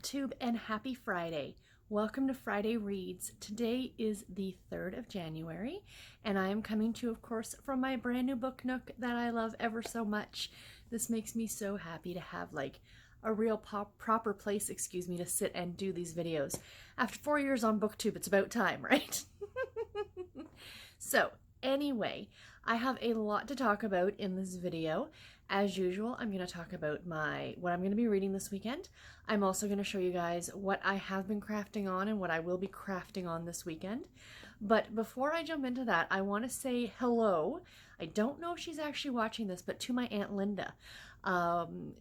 BookTube, and happy Friday. Welcome to Friday Reads. Today is the 3rd of January, and I am coming to you, of course, from my brand new book nook that I love ever so much. This makes me so happy to have like a real proper place, to sit and do these videos. After 4 years on BookTube, it's about time, right? So, anyway, I have a lot to talk about in this video. As usual, I'm going to talk about what I'm going to be reading this weekend. I'm also going to show you guys what I have been crafting on and what I will be crafting on this weekend. But before I jump into that, I want to say hello. I don't know if she's actually watching this, but to my Aunt Linda.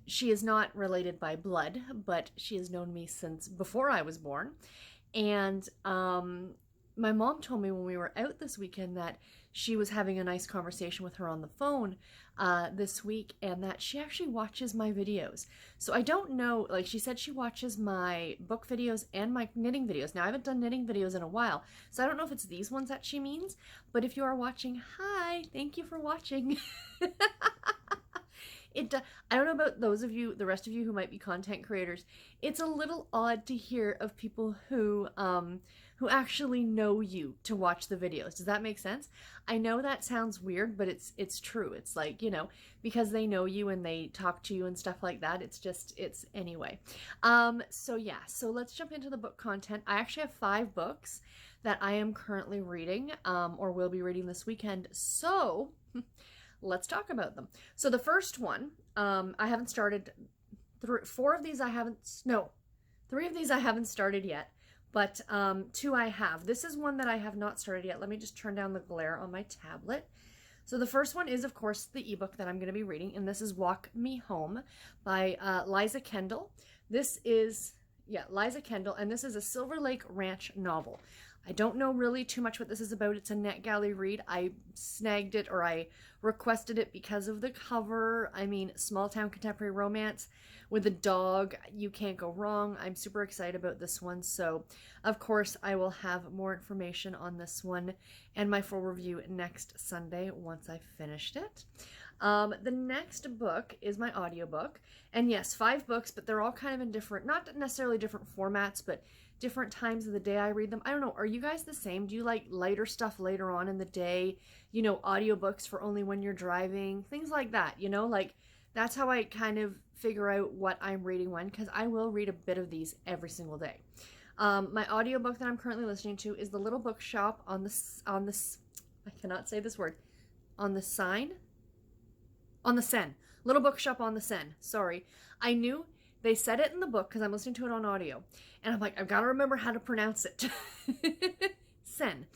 She is not related by blood, but she has known me since before I was born. And my mom told me when we were out this weekend that she was having a nice conversation with her on the phone this week, and that she actually watches my videos. So I don't know, like she said she watches my book videos and my knitting videos. Now I haven't done knitting videos in a while, so I don't know if it's these ones that she means, but if you are watching, hi, thank you for watching. I don't know about those of you, the rest of you who might be content creators. It's a little odd to hear of people who actually know you to watch the videos. Does that make sense? I know that sounds weird, but it's true. It's like, you know, because they know you and they talk to you and stuff like that. It's anyway. So yeah, so let's jump into the book content. I actually have 5 books that I am currently reading, or will be reading this weekend. So let's talk about them. So the first one, I haven't started. 3 of these I haven't started yet, but 2 I have. This is one that I have not started yet. Let me just turn down the glare on my tablet. So the first one is, of course, the ebook that I'm going to be reading, and this is Walk Me Home by Liza Kendall. This is, Liza Kendall, and this is a Silver Lake Ranch novel. I don't know really too much what this is about. It's a NetGalley read. I snagged it, or I requested it because of the cover. I mean, small town contemporary romance with a dog. You can't go wrong. I'm super excited about this one. So, of course, I will have more information on this one and my full review next Sunday once I've finished it. The next book is my audiobook. And yes, 5 books, but they're all kind of in different, not necessarily different formats, but different times of the day I read them. I don't know, are you guys the same? Do you like lighter stuff later on in the day? You know, audiobooks for only when you're driving, things like that, you know, like that's how I kind of figure out what I'm reading when, because I will read a bit of these every single day. My audiobook that I'm currently listening to is The Little Bookshop on this, I cannot say this word, on the Seine. Little Bookshop on the Seine. Sorry. I knew they said it in the book because I'm listening to it on audio. And I'm like, I've got to remember how to pronounce it. Seine.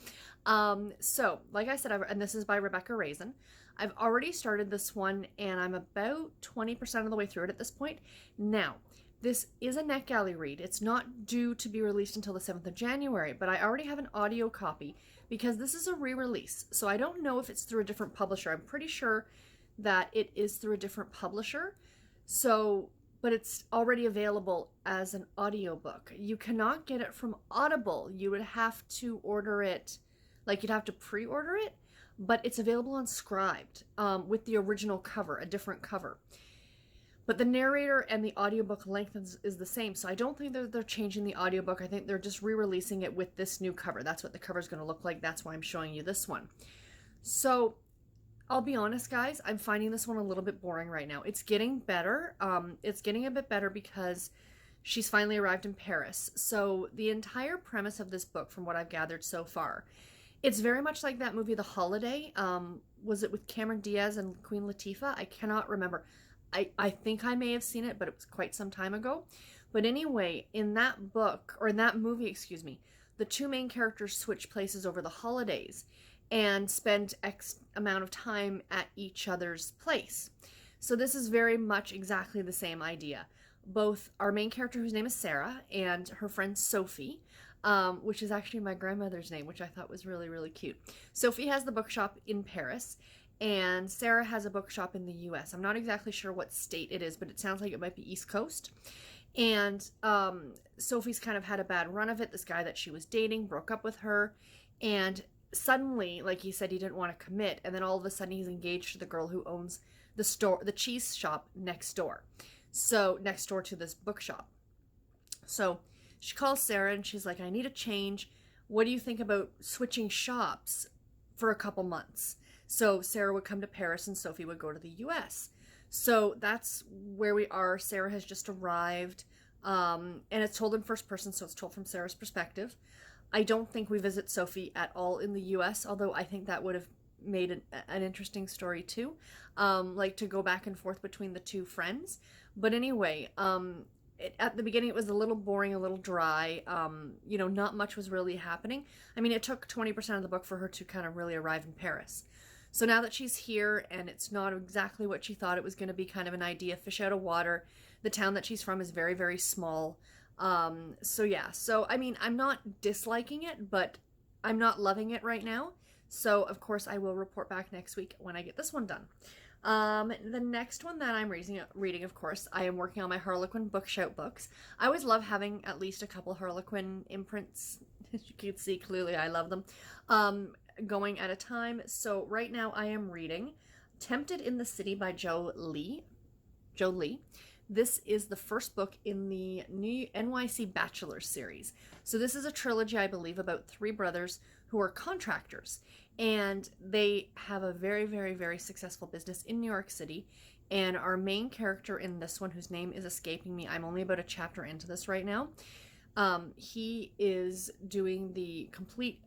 So, like I said, and this is by Rebecca Raisin. I've already started this one, and I'm about 20% of the way through it at this point. Now, this is a NetGalley read. It's not due to be released until the 7th of January, but I already have an audio copy because this is a re-release. So I don't know if it's through a different publisher. I'm pretty sure that it is through a different publisher. So, but it's already available as an audiobook. You cannot get it from Audible. You would have to order it, like you'd have to pre-order it, but it's available on Scribd with the original cover, a different cover. But the narrator and the audiobook length is the same, so I don't think they're changing the audiobook. I think they're just re-releasing it with this new cover. That's what the cover is going to look like. That's why I'm showing you this one. So I'll be honest, guys, I'm finding this one a little bit boring right now. It's getting better. It's getting a bit better because she's finally arrived in Paris. So the entire premise of this book, from what I've gathered so far, it's very much like that movie, The Holiday. Was it with Cameron Diaz and Queen Latifah? I cannot remember. I think I may have seen it, but it was quite some time ago. But anyway, in that book, or in that movie, excuse me, the 2 main characters switch places over the holidays and spend X amount of time at each other's place. So this is very much exactly the same idea. Both our main character, whose name is Sarah, and her friend Sophie, which is actually my grandmother's name, which I thought was really, really cute. Sophie has the bookshop in Paris, and Sarah has a bookshop in the US. I'm not exactly sure what state it is, but it sounds like it might be East Coast. And Sophie's kind of had a bad run of it. This guy that she was dating broke up with her, and suddenly, like he said, he didn't want to commit, and then all of a sudden he's engaged to the girl who owns the cheese shop next door. So next door to this bookshop. So she calls Sarah and she's like, I need a change. What do you think about switching shops for a couple months? So Sarah would come to Paris and Sophie would go to the US. So that's where we are. Sarah has just arrived. And it's told in first person, so it's told from Sarah's perspective. I don't think we visit Sophie at all in the US, although I think that would have made an interesting story too. Like to go back and forth between the two friends. But anyway, at the beginning it was a little boring, a little dry. You know, not much was really happening. I mean, it took 20% of the book for her to kind of really arrive in Paris. So now that she's here and it's not exactly what she thought it was going to be, kind of an idea, fish out of water. The town that she's from is very, very small. So yeah, so I mean, I'm not disliking it, but I'm not loving it right now. So of course I will report back next week when I get this one done. The next one that I'm reading, of course, I am working on my Harlequin Bookshout books. I always love having at least a couple Harlequin imprints. As you can see, clearly I love them. Going at a time. So right now I am reading Tempted in the City by Joe Lee. This is the first book in the new NYC Bachelor series. So this is a trilogy, I believe, about three brothers who are contractors. And they have a very, very, very successful business in New York City. And our main character in this one, whose name is escaping me, I'm only about a chapter into this right now. He is doing the complete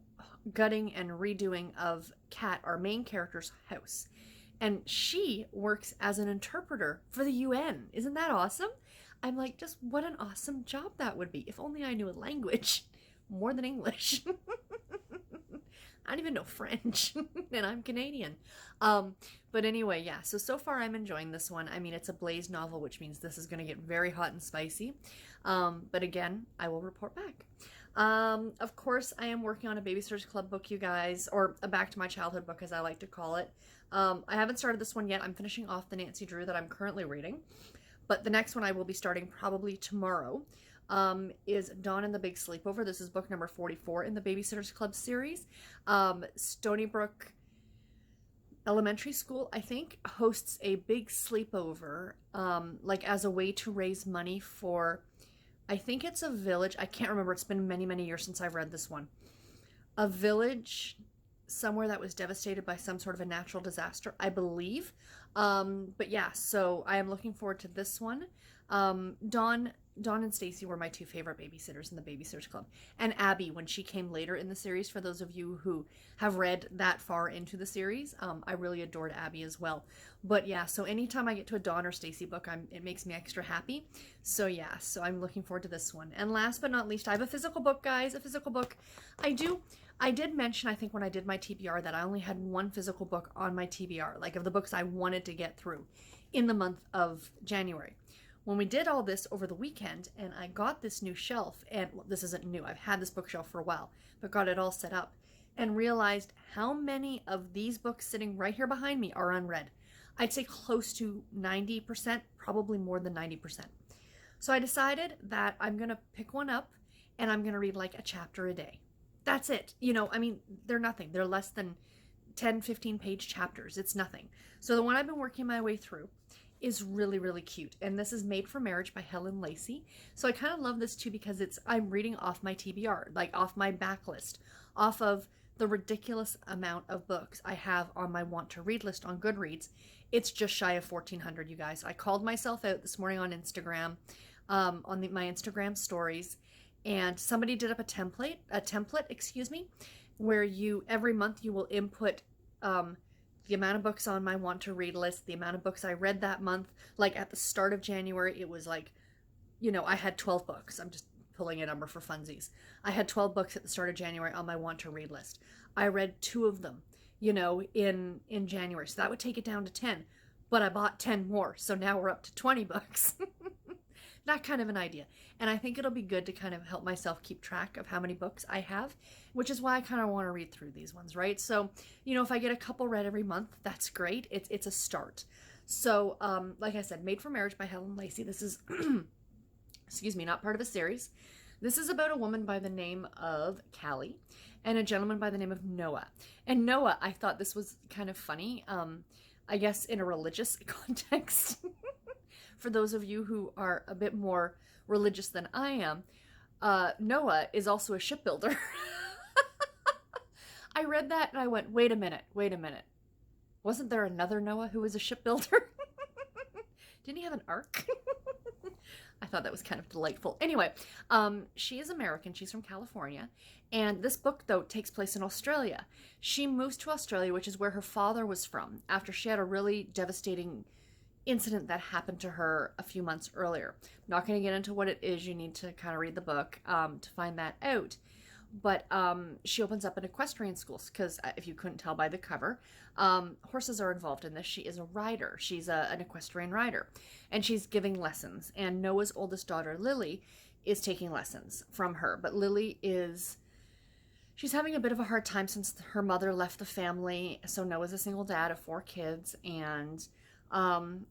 gutting and redoing of Kat, our main character's house. And she works as an interpreter for the UN. Isn't that awesome? I'm like, just what an awesome job that would be. If only I knew a language more than English. I don't even know French, and I'm Canadian. But anyway, yeah, so far I'm enjoying this one. I mean, it's a Blaze novel, which means this is going to get very hot and spicy. But again, I will report back. Of course, I am working on a Babysitter's Club book, you guys, or a Back to My Childhood book, as I like to call it. I haven't started this one yet. I'm finishing off the Nancy Drew that I'm currently reading. But the next one I will be starting probably tomorrow. Is Dawn and the Big Sleepover. This is book number 44 in the Babysitter's Club series. Stony Brook Elementary School, I think, hosts a big sleepover, like as a way to raise money for, I think it's a village. I can't remember. It's been many, many years since I've read this one. A village somewhere that was devastated by some sort of a natural disaster, I believe. But yeah, so I am looking forward to this one. Dawn and Stacy were my two favorite babysitters in the Babysitter's Club. And Abby, when she came later in the series, for those of you who have read that far into the series, I really adored Abby as well. But yeah, so anytime I get to a Dawn or Stacy book, it makes me extra happy. So yeah, so I'm looking forward to this one. And last but not least, I have a physical book, guys, a physical book. I did mention, I think when I did my TBR, that I only had one physical book on my TBR, like of the books I wanted to get through in the month of January. When we did all this over the weekend and I got this new shelf, and well, this isn't new, I've had this bookshelf for a while, but got it all set up and realized how many of these books sitting right here behind me are unread. I'd say close to 90%, probably more than 90%. So I decided that I'm going to pick one up and I'm going to read like a chapter a day. That's it. You know, I mean, they're nothing. They're less than 10, 15 page chapters. It's nothing. So the one I've been working my way through is really, really cute. And this is Made for Marriage by Helen Lacey. So I kind of love this too because I'm reading off my TBR, like off my backlist, off of the ridiculous amount of books I have on my want to read list on Goodreads. It's just shy of 1,400, you guys. I called myself out this morning on Instagram, on my Instagram stories, and somebody did up a template, where every month you will input, the amount of books on my want to read list, the amount of books I read that month. Like at the start of January, it was like, you know, I had 12 books. I'm just pulling a number for funsies. I had 12 books at the start of January on my want to read list. I read 2 of them, you know, in January. So that would take it down to 10, but I bought 10 more. So now we're up to 20 books. That kind of an idea. And I think it'll be good to kind of help myself keep track of how many books I have, which is why I kind of want to read through these ones, right? So, you know, if I get a couple read every month, that's great. It's a start. So, like I said, Made for Marriage by Helen Lacey. This is, excuse me, not part of a series. This is about a woman by the name of Callie and a gentleman by the name of Noah. And Noah, I thought this was kind of funny, I guess in a religious context. for those of you who are a bit more religious than I am, Noah is also a shipbuilder. I read that and I went, wait a minute. Wasn't there another Noah who was a shipbuilder? Didn't he have an ark? I thought that was kind of delightful. Anyway, she is American. She's from California. And this book, though, takes place in Australia. She moves to Australia, which is where her father was from, after she had a really devastating incident that happened to her a few months earlier. I'm not going to get into what it is. You need to kind of read the book to find that out. But she opens up an equestrian school because if you couldn't tell by the cover, horses are involved in this. She is a rider. She's an equestrian rider, and she's giving lessons. And Noah's oldest daughter, Lily, is taking lessons from her. But Lily she's having a bit of a hard time since her mother left the family. So Noah's a single dad of 4 kids, and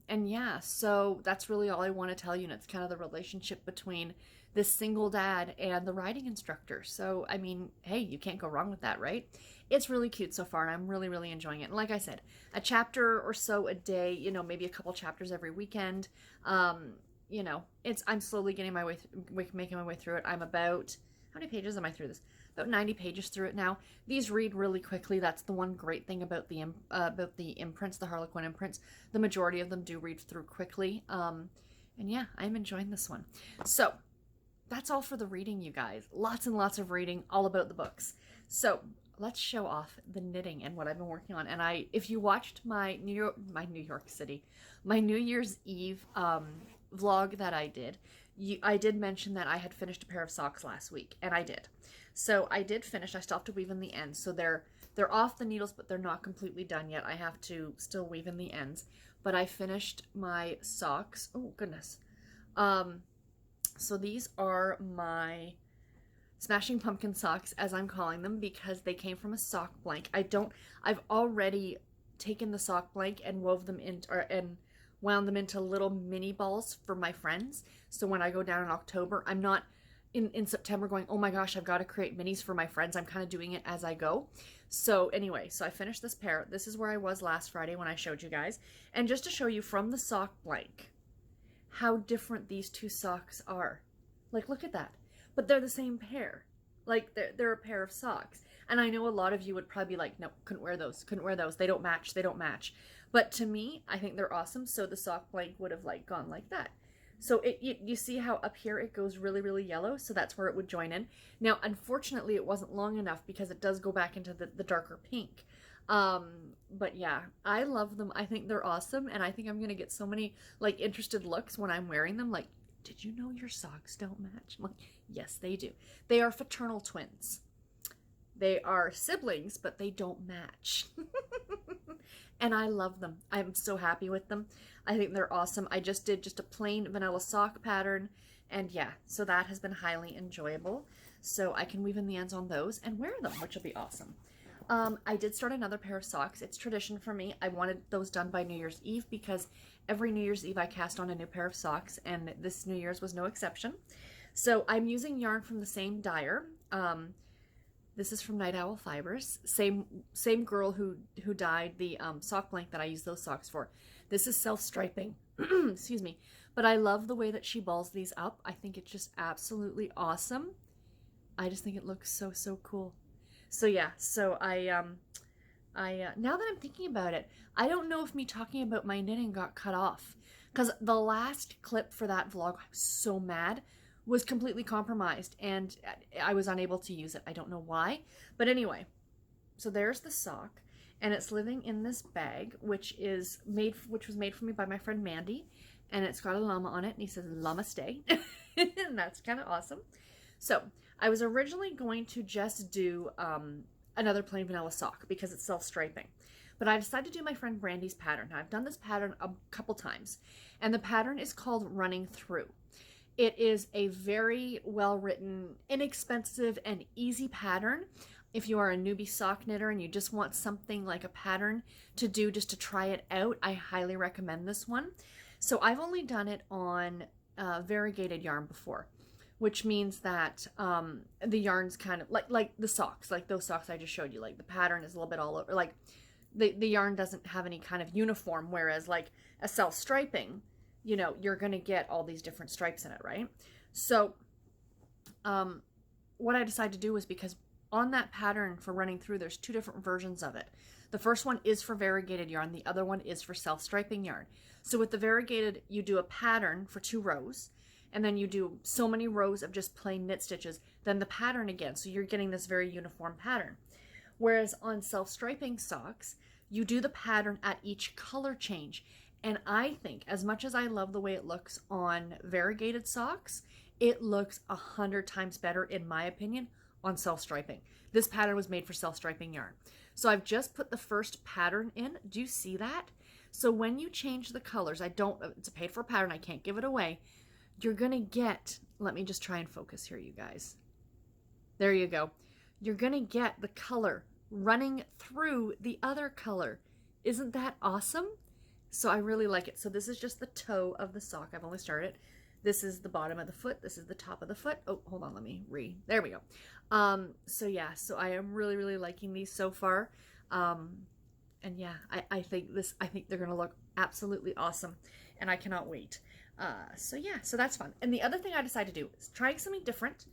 yeah, so that's really all I want to tell you. And it's kind of the relationship between this single dad and the riding instructor. So, I mean, hey, you can't go wrong with that, right? It's really cute so far, and I'm really, really enjoying it. And like I said, a chapter or so a day, you know, maybe a couple chapters every weekend. You know, I'm slowly getting making my way through it. I'm about, how many pages am I through this? About 90 pages through it now. These read really quickly. That's the one great thing about the imprints, the Harlequin imprints. The majority of them do read through quickly. And yeah, I'm enjoying this one. So, that's all for the reading, you guys. Lots and lots of reading, all about the books. So let's show off the knitting and what I've been working on. And if you watched my New Year's Eve vlog that I did, I did mention that I had finished a pair of socks last week, and I did. So I did finish. I still have to weave in the ends. So they're off the needles, but they're not completely done yet. I have to still weave in the ends. But I finished my socks. Oh, goodness. So these are my Smashing Pumpkin socks, as I'm calling them, because they came from a sock blank. I've already taken the sock blank and wound them into little mini balls for my friends. So when I go down in October, I'm not in September going, oh my gosh, I've got to create minis for my friends. I'm kind of doing it as I go. So anyway, so I finished this pair. This is where I was last Friday when I showed you guys. And just to show you from the sock blank how different these 2 socks are. Like, look at that. But they're the same pair. Like, they're a pair of socks. And I know a lot of you would probably be like, no, couldn't wear those. They don't match. But to me, I think they're awesome. So the sock blank would have like gone like that. So you see how up here it goes really, really yellow? So that's where it would join in. Now, unfortunately, it wasn't long enough because it does go back into the darker pink. But yeah, I love them. I think they're awesome. And I think I'm going to get so many like interested looks when I'm wearing them. Like, did you know your socks don't match? I'm like, yes, they do. They are fraternal twins. They are siblings, but they don't match. And I love them. I'm so happy with them. I think they're awesome. I just did a plain vanilla sock pattern. And yeah, so that has been highly enjoyable. So I can weave in the ends on those and wear them, which will be awesome. I did start another pair of socks. It's tradition for me. I wanted those done by New Year's Eve because every New Year's Eve I cast on a new pair of socks, and this New Year's was no exception. So I'm using yarn from the same dyer. This is from Night Owl Fibers. Same girl who dyed the sock blank that I use those socks for. This is self-striping. Excuse me. But I love the way that she balls these up. I think it's just absolutely awesome. I just think it looks so, so cool. So yeah, so I now that I'm thinking about it, I don't know if me talking about my knitting got cut off, because the last clip for that vlog, I was so mad, was completely compromised and I was unable to use it. I don't know why, but anyway, so there's the sock, and it's living in this bag, which was made for me by my friend Mandy, and it's got a llama on it, and he says llama stay, and that's kind of awesome. So I was originally going to just do another plain vanilla sock because it's self-striping. But I decided to do my friend Brandy's pattern. Now, I've done this pattern a couple times, and the pattern is called Running Through. It is a very well-written, inexpensive, and easy pattern. If you are a newbie sock knitter and you just want something like a pattern to do just to try it out, I highly recommend this one. So I've only done it on variegated yarn before, which means that the yarn's kind of like the socks, like those socks I just showed you, like the pattern is a little bit all over, like the yarn doesn't have any kind of uniform, whereas like a self-striping, you know, you're going to get all these different stripes in it, right? So what I decided to do was, because on that pattern for running through, there's two different versions of it. The first one is for variegated yarn. The other one is for self-striping yarn. So with the variegated, you do a pattern for 2 rows, and then you do so many rows of just plain knit stitches, then the pattern again. So you're getting this very uniform pattern. Whereas on self-striping socks, you do the pattern at each color change. And I think, as much as I love the way it looks on variegated socks, it looks 100 times better, in my opinion, on self-striping. This pattern was made for self-striping yarn. So I've just put the first pattern in. Do you see that? So when you change the colors, it's a paid for pattern, I can't give it away. You're gonna get, let me just try and focus here, you guys. There you go. You're gonna get the color running through the other color. Isn't that awesome? So I really like it. So this is just the toe of the sock. I've only started. This is the bottom of the foot. This is the top of the foot. Oh, hold on. Let me there we go. So yeah, so I am really, really liking these so far. And yeah, I think they're going to look absolutely awesome, and I cannot wait. So yeah, so that's fun. And the other thing I decided to do is trying something different.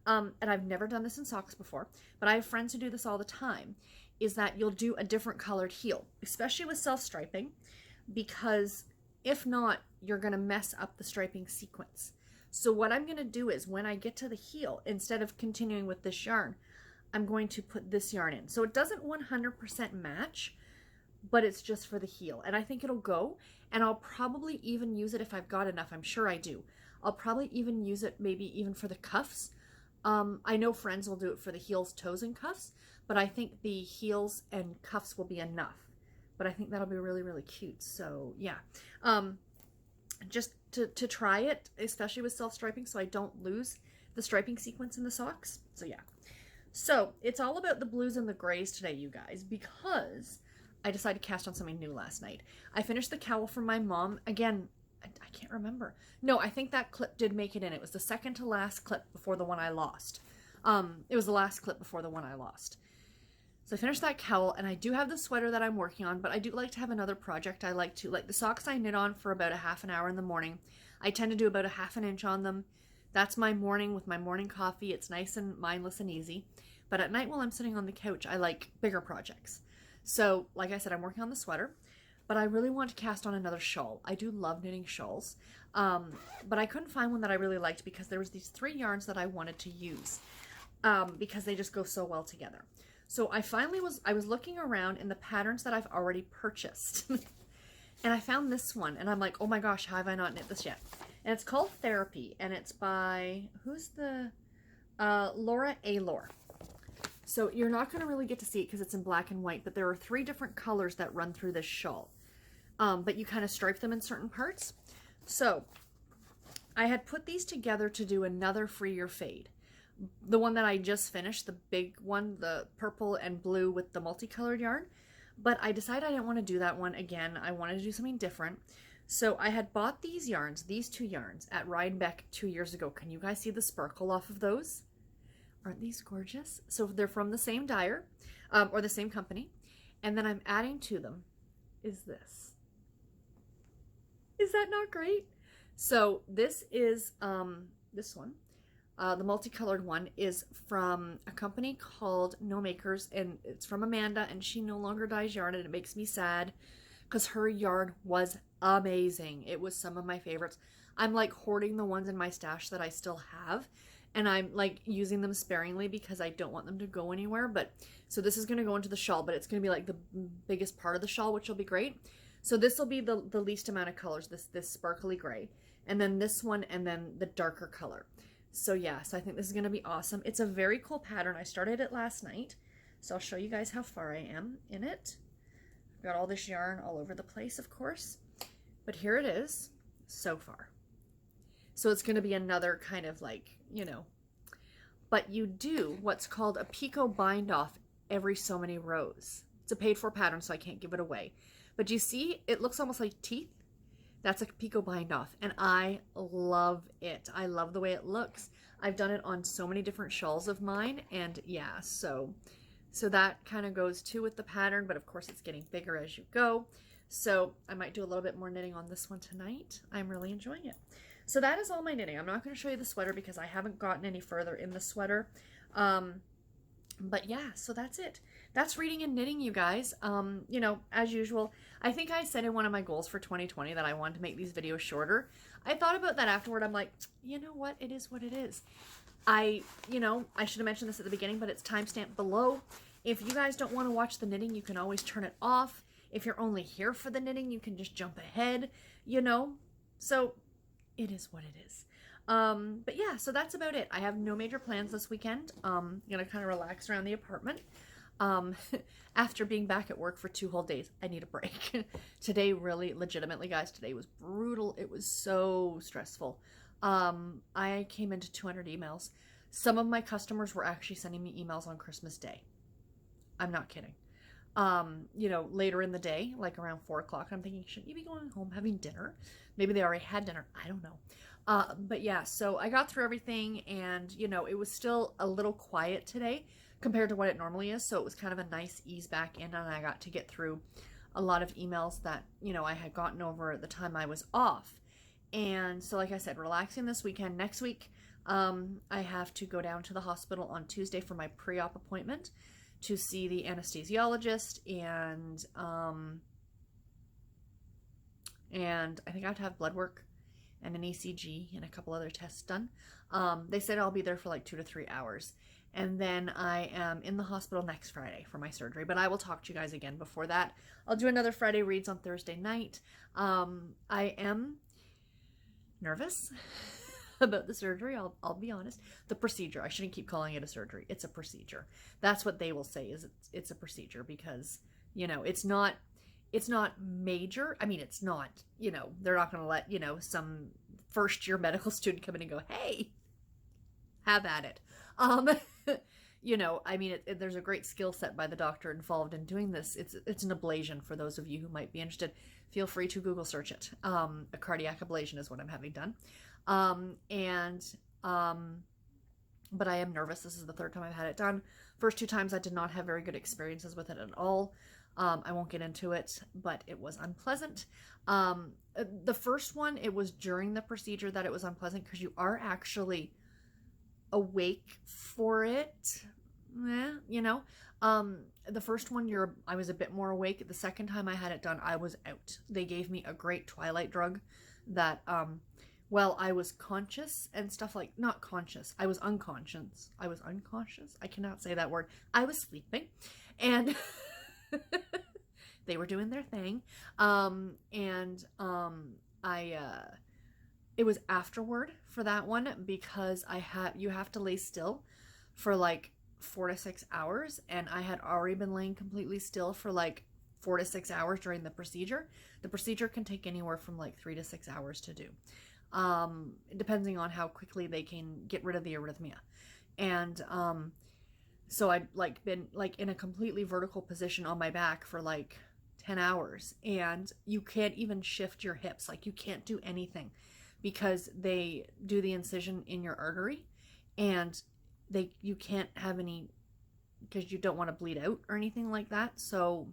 And I've never done this in socks before, but I have friends who do this all the time, is that you'll do a different colored heel, especially with self-striping, because if not, you're going to mess up the striping sequence. So what I'm going to do is, when I get to the heel, instead of continuing with this yarn, I'm going to put this yarn in. So it doesn't 100% match, but it's just for the heel. And I think it'll go, and I'll probably even use it if I've got enough. I'm sure I do. I'll probably even use it maybe even for the cuffs. I know friends will do it for the heels, toes, and cuffs, but I think the heels and cuffs will be enough. But I think that'll be really, really cute. So yeah, just to try it, especially with self-striping, so I don't lose the striping sequence in the socks. So yeah, so it's all about the blues and the grays today, you guys, because I decided to cast on something new last night. I finished the cowl for my mom. Again, I can't remember. No, I think that clip did make it in. It was the second to last clip before the one I lost. It was the last clip before the one I lost. So I finished that cowl, and I do have the sweater that I'm working on, but I do like to have another project. I like the socks I knit on for about a half an hour in the morning. I tend to do about a ½ inch on them. That's my morning with my morning coffee. It's nice and mindless and easy. But at night while I'm sitting on the couch, I like bigger projects. So like I said, I'm working on the sweater, but I really want to cast on another shawl. I do love knitting shawls, but I couldn't find one that I really liked, because there was these 3 yarns that I wanted to use, because they just go so well together. So I was looking around in the patterns that I've already purchased, and I found this one, and I'm like, oh my gosh, how have I not knit this yet? And it's called Therapy, and it's by, who's the, Laura Aylor. So you're not going to really get to see it because it's in black and white, but there are 3 different colors that run through this shawl. But you kind of stripe them in certain parts. So I had put these together to do another Free Your Fade. The one that I just finished, the big one, the purple and blue with the multicolored yarn. But I decided I didn't want to do that one again. I wanted to do something different. So I had bought these yarns, these 2 yarns, at Rhinebeck 2 years ago. Can you guys see the sparkle off of those? Aren't these gorgeous? So they're from the same dyer, or the same company. And then I'm adding to them is this. Is that not great? So this is, this one. The multicolored one is from a company called No Makers, and it's from Amanda, and she no longer dyes yarn, and it makes me sad because her yarn was amazing. It was some of my favorites. I'm like hoarding the ones in my stash that I still have, and I'm like using them sparingly because I don't want them to go anywhere. But so this is going to go into the shawl, but it's going to be like the biggest part of the shawl, which will be great. So this will be the least amount of colors, this sparkly gray, and then this one, and then the darker color. So yeah, so I think this is going to be awesome. It's a very cool pattern. I started it last night, so I'll show you guys how far I am in it. I've got all this yarn all over the place, of course, but here it is so far. So it's going to be another kind of like, you know, but you do what's called a picot bind off every so many rows. It's a paid for pattern, so I can't give it away. But you see, it looks almost like teeth. That's a picot bind off, and I love it. I love the way it looks. I've done it on so many different shawls of mine, and yeah, so that kind of goes too with the pattern, but of course it's getting bigger as you go. So I might do a little bit more knitting on this one tonight. I'm really enjoying it. So that is all my knitting. I'm not going to show you the sweater because I haven't gotten any further in the sweater. But yeah, so that's it. That's reading and knitting, you guys. You know, as usual, I think I said in one of my goals for 2020 that I wanted to make these videos shorter. I thought about that afterward. I'm like, you know what? It is what it is. You know, I should have mentioned this at the beginning, but it's timestamped below. If you guys don't want to watch the knitting, you can always turn it off. If you're only here for the knitting, you can just jump ahead, you know? So it is what it is. But yeah, so that's about it. I have no major plans this weekend. Gonna kind of relax around the apartment. After being back at work for 2 whole days, I need a break. Today, really, legitimately, guys, today was brutal. It was so stressful. I came into 200 emails. Some of my customers were actually sending me emails on Christmas Day. I'm not kidding. You know, later in the day, like around 4 o'clock, I'm thinking, shouldn't you be going home having dinner? Maybe they already had dinner. I don't know. But yeah, so I got through everything, and, you know, it was still a little quiet today compared to what it normally is. So it was kind of a nice ease back in, and I got to get through a lot of emails that, you know, I had gotten over at the time I was off. And so, like I said, relaxing this weekend. Next week, I have to go down to the hospital on Tuesday for my pre-op appointment to see the anesthesiologist, and I think I have to have blood work and an ECG and a couple other tests done. They said I'll be there for like 2 to 3 hours. And then I am in the hospital next Friday for my surgery. But I will talk to you guys again before that. I'll do another Friday reads on Thursday night. I am nervous about the surgery. I'll be honest. The procedure. I shouldn't keep calling it a surgery. It's a procedure. That's what they will say, is it's a procedure, because, you know, it's not major. I mean, it's not, you know, they're not going to let, you know, some first-year medical student come in and go, hey, have at it. You know, I mean, there's a great skill set by the doctor involved in doing this. It's an ablation, for those of you who might be interested. Feel free to Google search it. A cardiac ablation is what I'm having done. But I am nervous. This is the 3rd time I've had it done. First 2 times I did not have very good experiences with it at all. I won't get into it, but it was unpleasant. The first one, it was during the procedure that it was unpleasant, because you are actually awake for it. You know, the first one, I was a bit more awake. The second time I had it done, I was out. They gave me a great twilight drug that, well, I was conscious and stuff, like, not conscious. I was unconscious. I cannot say that word. I was sleeping, and they were doing their thing. It was afterward for that one, because you have to lay still for like 4 to 6 hours, and I had already been laying completely still for like 4 to 6 hours during the procedure. The procedure can take anywhere from like 3 to 6 hours to do, depending on how quickly they can get rid of the arrhythmia. And so I'd like been like in a completely vertical position on my back for like 10 hours, and you can't even shift your hips. Like, you can't do anything, because they do the incision in your artery, and you can't have any, because you don't want to bleed out or anything like that. So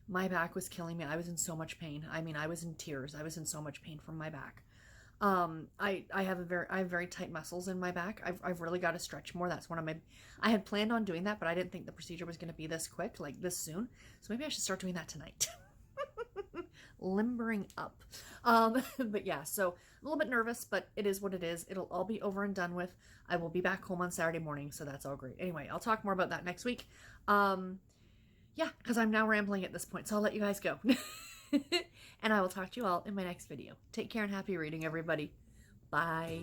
my back was killing me. I was in so much pain. I mean, I was in tears. I was in so much pain from my back. I have very tight muscles in my back. I've really got to stretch more. That's one of I had planned on doing that, but I didn't think the procedure was going to be this quick, like this soon. So maybe I should start doing that tonight. Limbering up. But yeah, so a little bit nervous, but it is what it is. It'll all be over and done with. I will be back home on Saturday morning, so that's all great. Anyway, I'll talk more about that next week. Yeah, because I'm now rambling at this point, so I'll let you guys go. And I will talk to you all in my next video. Take care and happy reading, everybody. Bye.